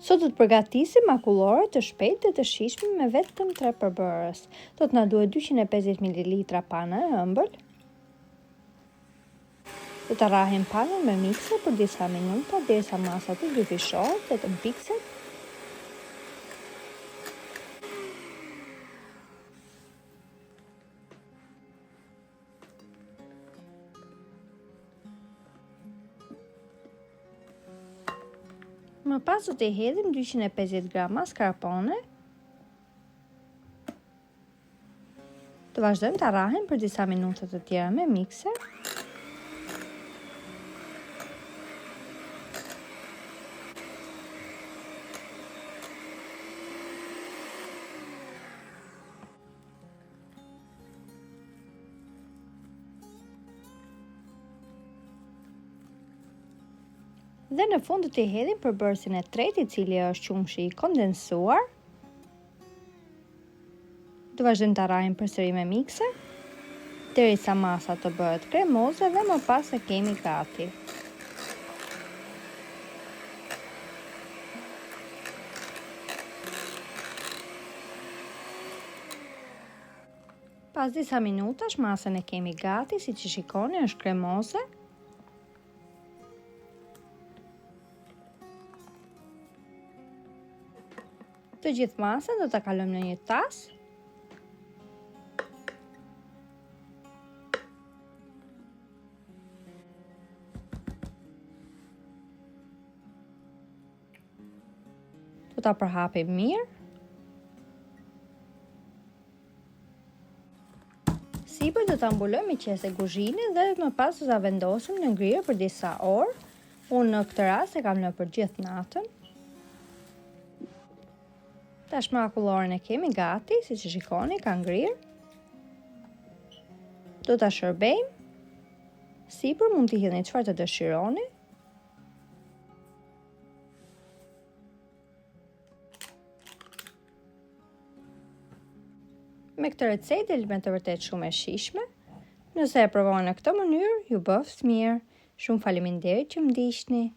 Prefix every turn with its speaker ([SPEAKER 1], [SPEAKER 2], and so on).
[SPEAKER 1] Sot do të përgatisim makullore të shpejtë dhe të shijshme me vetëm 3 përbërës. Do të na duhet 250 ml panë e ëmbël. Do të rrahem panën me mikser për disa minuta derisa masa të dyfishohet dhe të mpikset. Më pas do të hedhim 250 gram mascarpone. Të vazhdojmë të rrahem për disa minuta të tjera me mikser. Dhe në fund do t'i hedhim përbërësin e tretë, i cili është qumshi i kondensuar. Do vazhdojmë të rrahim përsëri me mikser derisa masa të bëhet kremoze dhe më pas e kemi gati. Pas disa minutash masën e kemi gati, si që shikoni është kremoze. Të gjithë masën do ta kalojmë në një tas. Do ta përhapim mirë. Sipër do ta mbulojmë me qese kuzhine dhe më pas do ta vendosim në ngrirë për disa orë. Unë në këtë rast e kam lënë për gjithë natën. Tashmë makulloren e kemi gati, si që shikoni, ka ngrirë. Do ta shërbejmë. Sipër mund t'i hidhni çfarë të dëshironi. Me këtë recetë del me të vërtet shumë e shijshme. Nëse e provoni në këtë mënyrë, ju bëftë mirë. Shumë faleminderit që më ndiqni.